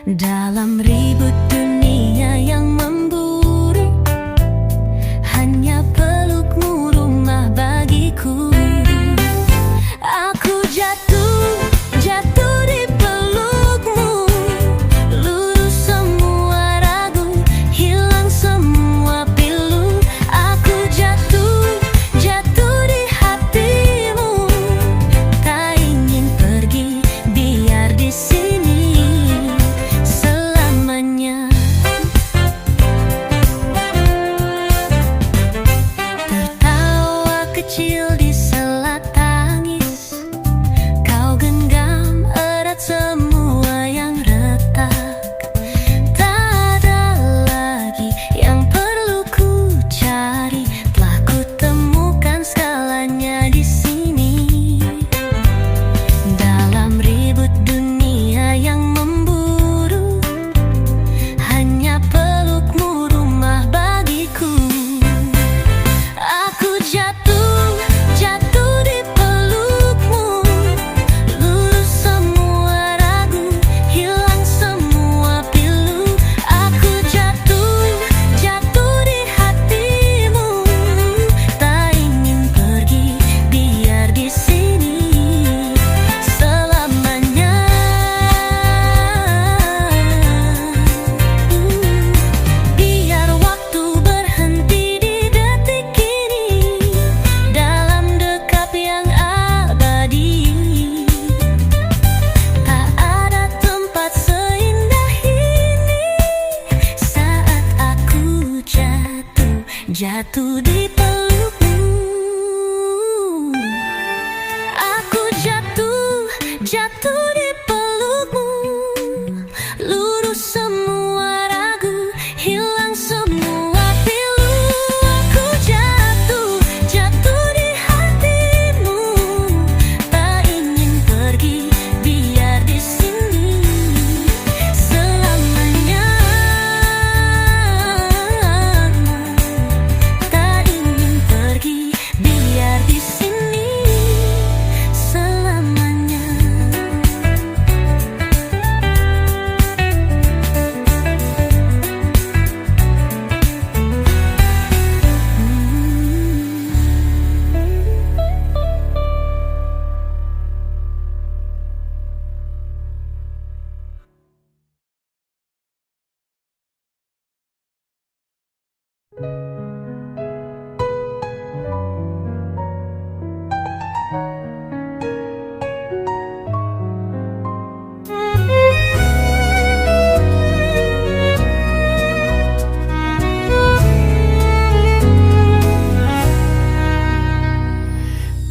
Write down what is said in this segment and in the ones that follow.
Dalam ribut dunia yang memburu, hanya pelukmu rumah bagiku. Aku jatuh di pelukmu, lurus semua ragu, hilang semua pilu. Aku jatuh di hatimu, tak ingin pergi, biar di sini selamanya. Tertawa kecil di sela tangis, kau genggam erat semua yang retak. Tak ada lagi yang perlu ku cari, telah ku temukan segalanya di sini. Dalam ribut dunia yang memburu, hanya pelukmu rumah bagiku. Aku jatuh di pelukmu, lurus semua ragu, hilang semua pilu. Aku jatuh di hatimu, tak ingin pergi, biar di sini selamanya. Biar waktu berhenti di detik ini, dalam dekap yang abadi. Tak ada tempat seindah ini, saat aku jatuh di pelukmu. Aku jatuh di pelukmu, lurus semua ragu, hilang semua pilu. Aku jatuh di hatimu, tak ingin pergi, biar di sini selamanya. Tak ingin pergi, biar di sini selamanya.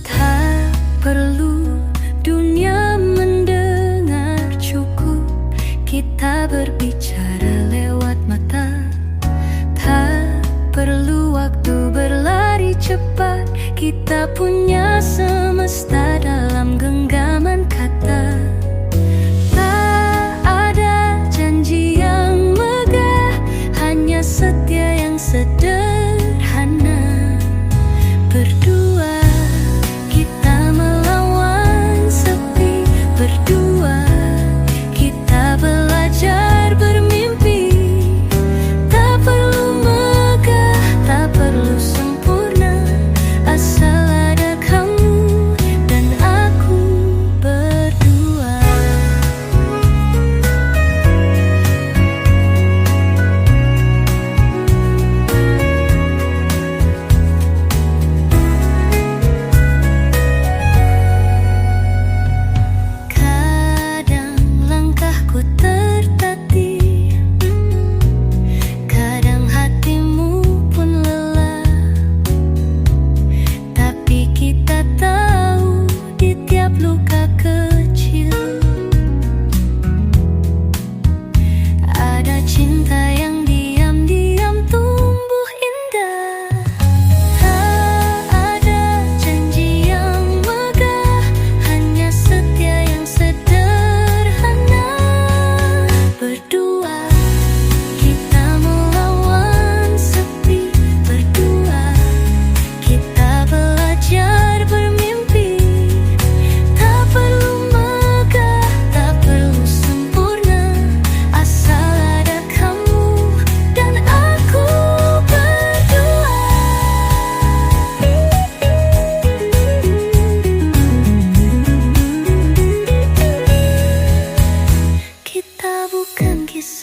Tak perlu dunia mendengar, cukup kita berbicara lewat mata. Tak perlu waktu berlari cepat, kita punya semesta dalam genggaman kata. Tak ada janji yang megah, hanya setia yang sederhana. Berdua kita melawan sepi, berdua kita belajar bermimpi. Tak perlu megah, tak perlu sempurna, asal ada kamu dan aku berdua.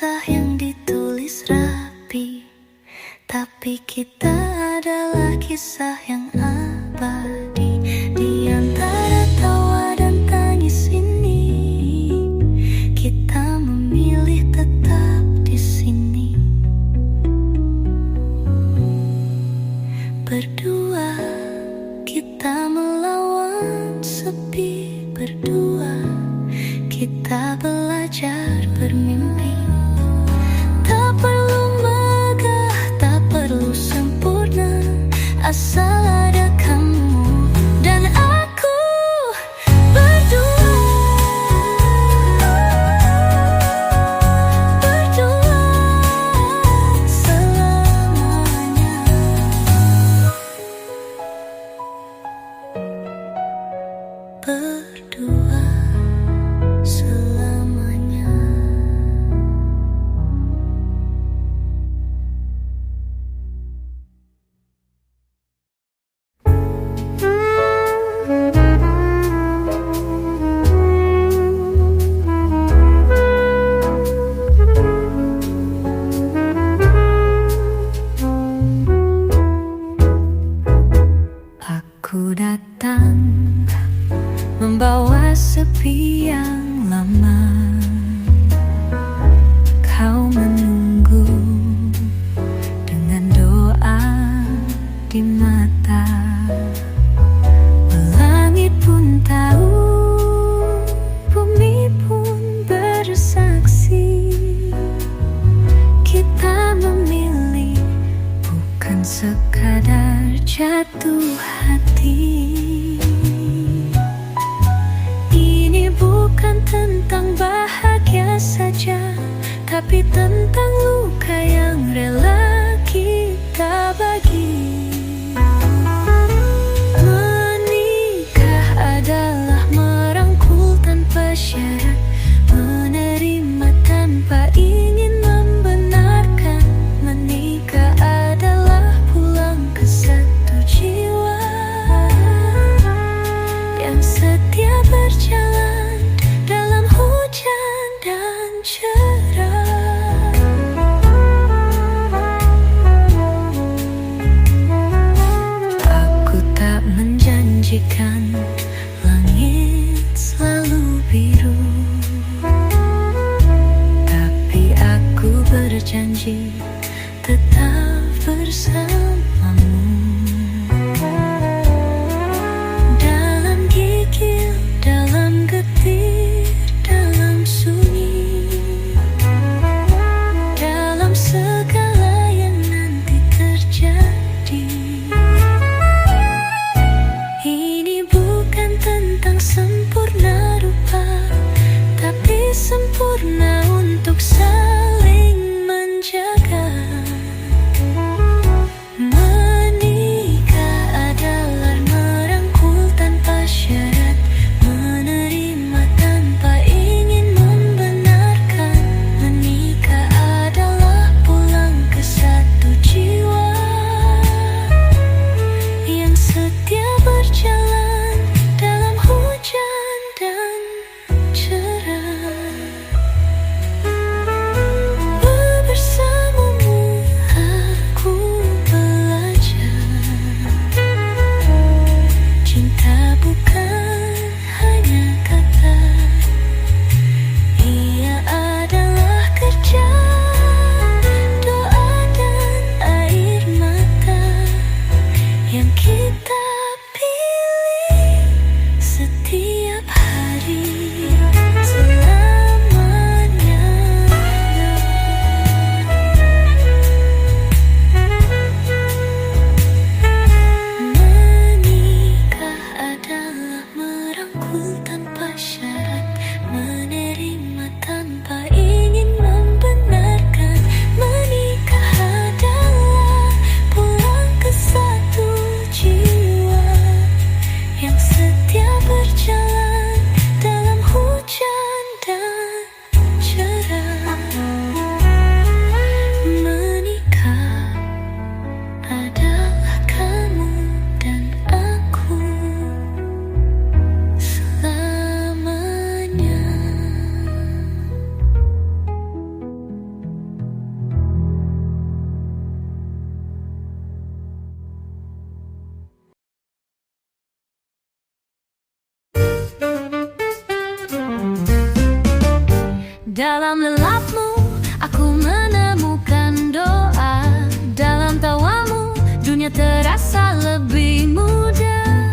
kisah yang ditulis rapi, tapi kita adalah kisah yang abadi. Di antara tawa dan tangis ini, kita memilih tetap di sini. Berdua kita melawan sepi, berdua kita belajar bermimpi. Tak perlu megah, tak perlu sempurna, asal ada kamu dan aku. Berdua, berdua selamanya. Berdua selamanya. Aku datang membawa sepi yang lama. Kau menunggu dengan doa di mata. Langit pun tahu, bumi pun bersaksi. Kita memilih bukan sekadar jatuh hati. Ini bukan tentang bahagia saja, tapi tentang luka yang rela kita bagi. Menikah adalah merangkul tanpa syarat, menerima tanpa ingin membenarkan. Menikah adalah pulang ke satu jiwa yang setia berjalan dalam hujan dan cerah. Aku tak menjanjikan langit selalu biru, tapi aku berjanji tetap bersamamu. Dalam gigil, dalam getir, dalam sunyi, dalam segala yang nanti terjadi. Ini bukan tentang sempurna rupa, tapi sempurna untuk saling menjaga. Menikah adalah merangkul tanpa syarat, menerima tanpa ingin membenarkan. Menikah adalah pulang ke satu jiwa yang setia berjalan dalam hujan dan cerah. Dalam lelapmu aku menemukan doa. Dalam tawamu dunia terasa lebih mudah.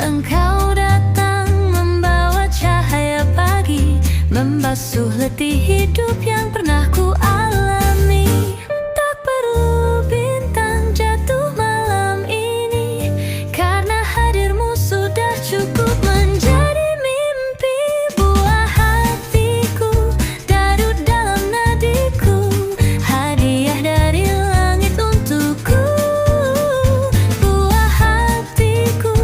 Engkau datang membawa cahaya pagi, membasuh letih hidup yang pernah ku alami. Tak perlu bintang jatuh malam ini, karena hadirmu sudah cukup menjadi mimpi. Buah hatiku, darut dalam nadiku, hadiah dari langit untukku. Buah hatiku,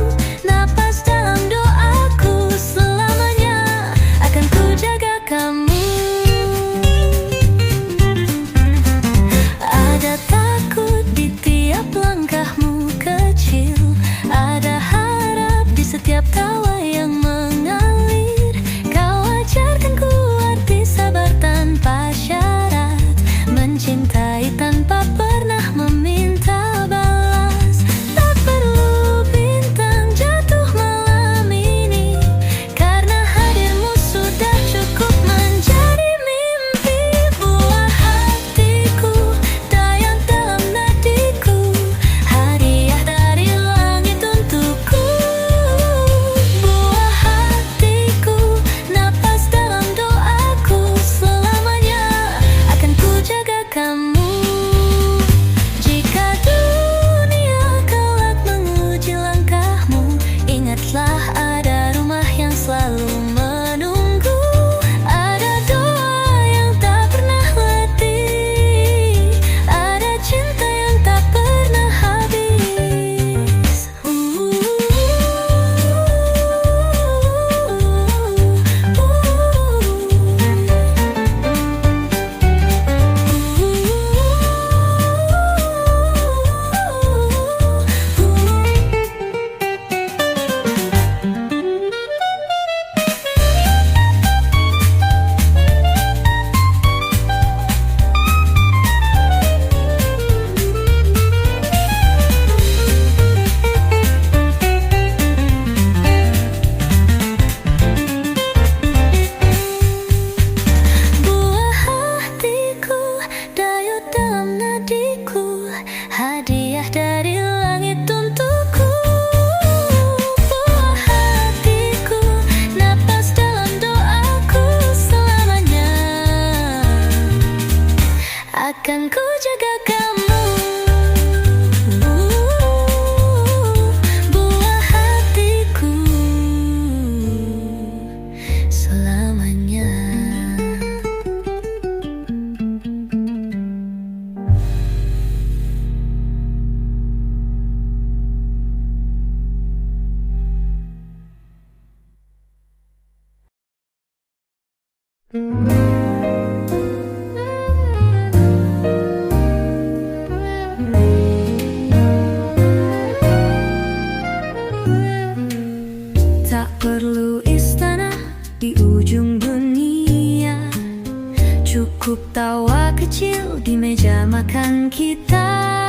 napas dalam doaku, selamanya akan ku jaga kamu. Ada takut di tiap langkahmu kecil, ada harap di setiap tawa yang mengalir. Kau ajarkan ku arti sabar tanpa syarat, mencintai tanpa pernah meminta balas. Tak perlu bintang jatuh malam ini, karena hadirmu sudah cukup menjadi mimpi. Buah hatiku, daya dalam nadiku, hadiah dari langit untukku. Buah hatiku, napas dalam doaku, selamanya akan ku jaga kamu. Jika dunia kelak menguji langkahmu, ingatlah ada rumah yang selalu menunggu. Ada doa yang tak pernah letih, ada cinta yang tak pernah habis. Buah hatiku, dayut dalam nadiku, hadiah dari langit untukku. Buah hatiku, napas dalam doaku, selamanya akan ku jaga kamu. Buah hatiku, selamanya. Tak perlu istana di ujung dunia, cukup tawa kecil di meja makan kita.